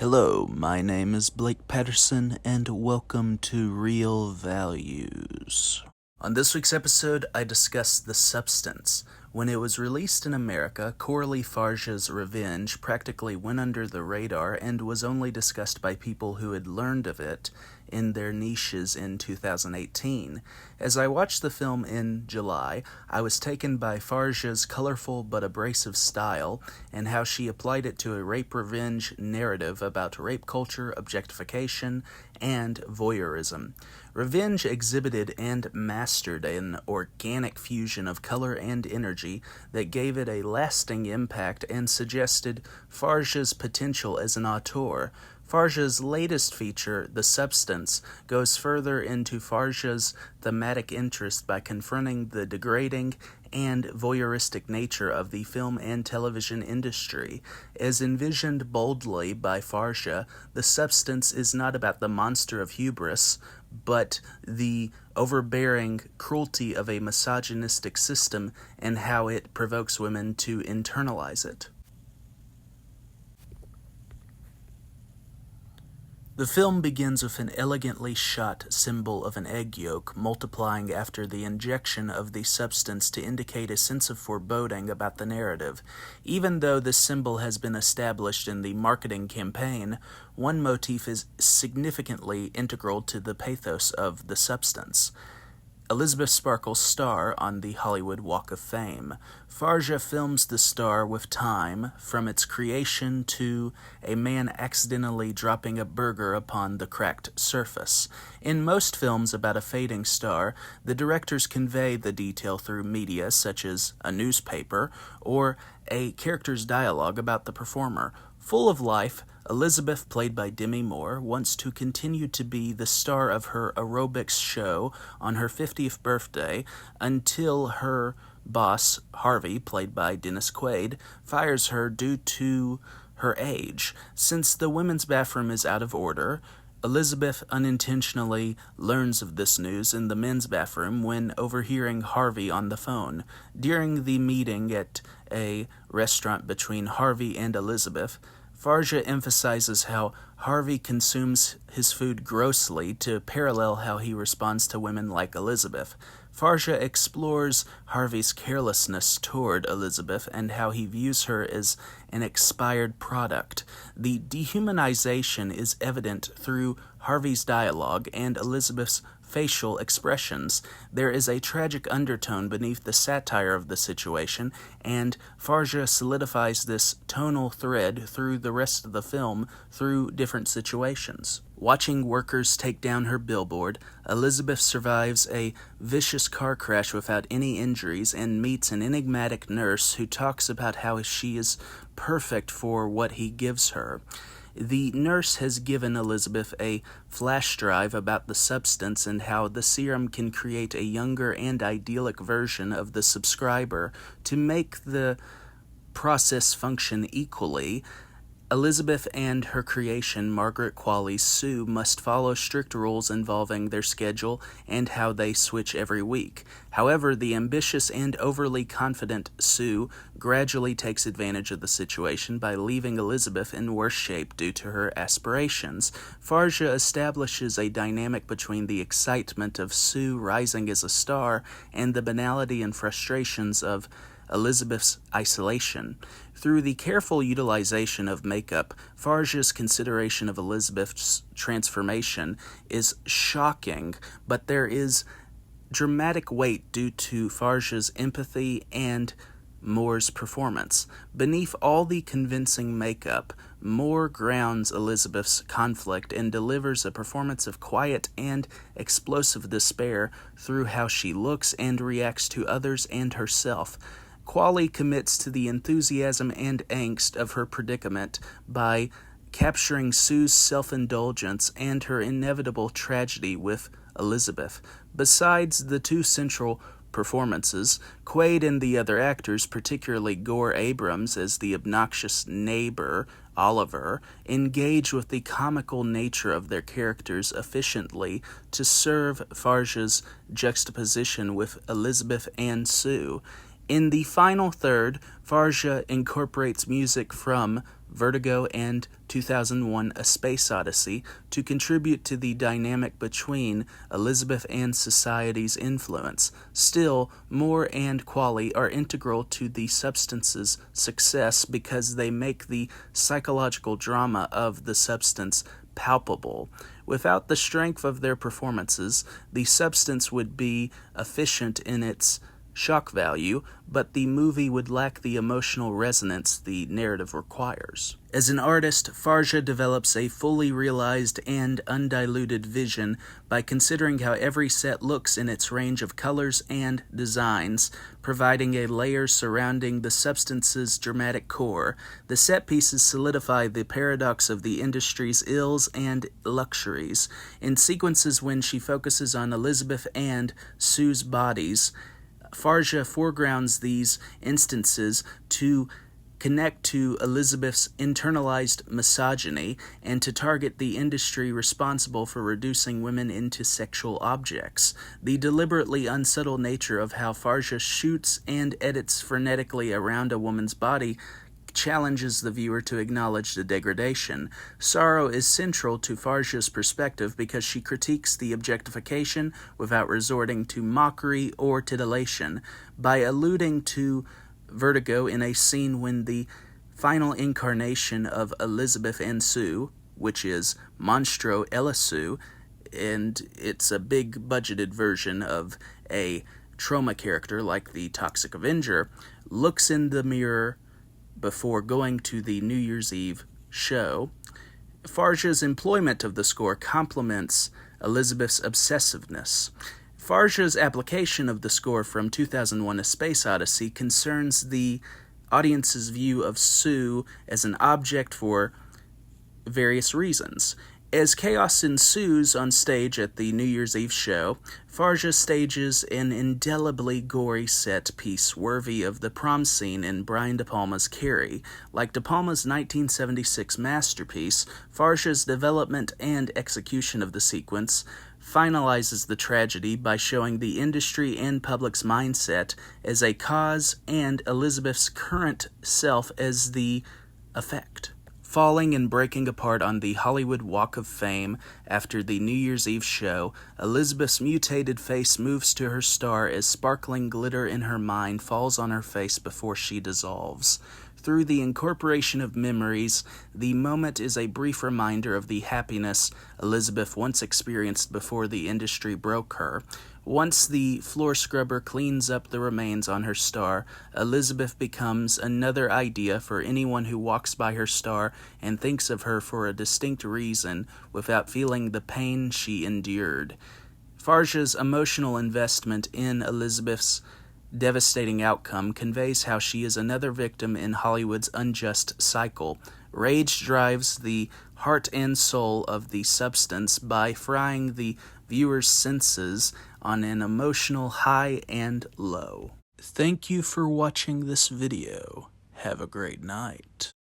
Hello, my name is Blake Patterson, and welcome to Real Values. On this week's episode, I discuss The Substance. When it was released in America, Coralie Fargeat's Revenge practically went under the radar and was only discussed by people who had learned of it in their niches in 2018. As I watched the film in July, I was taken by Fargeat's colorful but abrasive style and how she applied it to a rape-revenge narrative about rape culture, objectification, and voyeurism. Revenge exhibited and mastered an organic fusion of color and energy that gave it a lasting impact and suggested Fargeat's potential as an auteur. Fargeat's latest feature, The Substance, goes further into Fargeat's thematic interest by confronting the degrading and voyeuristic nature of the film and television industry. As envisioned boldly by Fargeat, The Substance is not about the monster of hubris, but the overbearing cruelty of a misogynistic system and how it provokes women to internalize it. The film begins with an elegantly shot symbol of an egg yolk multiplying after the injection of the substance to indicate a sense of foreboding about the narrative. Even though this symbol has been established in the marketing campaign, one motif is significantly integral to the pathos of The Substance. Elizabeth Sparkle's star on the Hollywood Walk of Fame. Fargeat films the star with time, from its creation to a man accidentally dropping a burger upon the cracked surface. In most films about a fading star, the directors convey the detail through media such as a newspaper or a character's dialogue about the performer. Full of life, Elizabeth, played by Demi Moore, wants to continue to be the star of her aerobics show on her 50th birthday until her boss, Harvey, played by Dennis Quaid, fires her due to her age. Since the women's bathroom is out of order, Elizabeth unintentionally learns of this news in the men's bathroom when overhearing Harvey on the phone. During the meeting at a restaurant between Harvey and Elizabeth, Fargeat emphasizes how Harvey consumes his food grossly to parallel how he responds to women like Elizabeth. Fargeat explores Harvey's carelessness toward Elizabeth and how he views her as an expired product. The dehumanization is evident through Harvey's dialogue and Elizabeth's facial expressions. There is a tragic undertone beneath the satire of the situation, and Fargeat solidifies this tonal thread through the rest of the film through different situations. Watching workers take down her billboard, Elizabeth survives a vicious car crash without any injuries and meets an enigmatic nurse who talks about how she is perfect for what he gives her. The nurse has given Elizabeth a flash drive about the substance and how the serum can create a younger and idyllic version of the subscriber. To make the process function equally, Elizabeth and her creation, Margaret Qualley's Sue, must follow strict rules involving their schedule and how they switch every week. However, the ambitious and overly confident Sue gradually takes advantage of the situation by leaving Elizabeth in worse shape due to her aspirations. Fargeat establishes a dynamic between the excitement of Sue rising as a star and the banality and frustrations of Elizabeth's isolation. Through the careful utilization of makeup, Fargeat's consideration of Elizabeth's transformation is shocking, but there is dramatic weight due to Fargeat's empathy and Moore's performance. Beneath all the convincing makeup, Moore grounds Elizabeth's conflict and delivers a performance of quiet and explosive despair through how she looks and reacts to others and herself. Qualley commits to the enthusiasm and angst of her predicament by capturing Sue's self-indulgence and her inevitable tragedy with Elizabeth. Besides the two central performances, Quaid and the other actors, particularly Gore Abrams as the obnoxious neighbor, Oliver, engage with the comical nature of their characters efficiently to serve Fargeat's juxtaposition with Elizabeth and Sue. In the final third, Fargeat incorporates music from Vertigo and 2001: A Space Odyssey to contribute to the dynamic between Elizabeth and society's influence. Still, Moore and Coralie are integral to the substance's success because they make the psychological drama of the substance palpable. Without the strength of their performances, the substance would be efficient in its shock value, but the movie would lack the emotional resonance the narrative requires. As an artist, Fargeat develops a fully realized and undiluted vision by considering how every set looks in its range of colors and designs, providing a layer surrounding the substance's dramatic core. The set pieces solidify the paradox of the industry's ills and luxuries. In sequences when she focuses on Elizabeth and Sue's bodies, Fargeat foregrounds these instances to connect to Elizabeth's internalized misogyny and to target the industry responsible for reducing women into sexual objects. The deliberately unsubtle nature of how Fargeat shoots and edits frenetically around a woman's body challenges the viewer to acknowledge the degradation. Sorrow is central to Fargeat's perspective because she critiques the objectification without resorting to mockery or titillation. By alluding to Vertigo in a scene when the final incarnation of Elizabeth and Sue, which is Monstro Ella Sue, and it's a big budgeted version of a trauma character like the Toxic Avenger, looks in the mirror before going to the New Year's Eve show. Fargeat's employment of the score complements Elizabeth's obsessiveness. Fargeat's application of the score from 2001: A Space Odyssey concerns the audience's view of Sue as an object for various reasons. As chaos ensues on stage at the New Year's Eve show, Fargeat stages an indelibly gory set piece worthy of the prom scene in Brian De Palma's Carrie. Like De Palma's 1976 masterpiece, Fargeat's development and execution of the sequence finalizes the tragedy by showing the industry and public's mindset as a cause and Elizabeth's current self as the effect. Falling and breaking apart on the Hollywood Walk of Fame after the New Year's Eve show, Elizabeth's mutated face moves to her star as sparkling glitter in her mind falls on her face before she dissolves. Through the incorporation of memories, the moment is a brief reminder of the happiness Elizabeth once experienced before the industry broke her. Once the floor scrubber cleans up the remains on her star, Elizabeth becomes another idea for anyone who walks by her star and thinks of her for a distinct reason without feeling the pain she endured. Fargeat's emotional investment in Elizabeth's devastating outcome conveys how she is another victim in Hollywood's unjust cycle. Rage drives the heart and soul of the substance by frying the viewer's senses on an emotional high and low. Thank you for watching this video. Have a great night.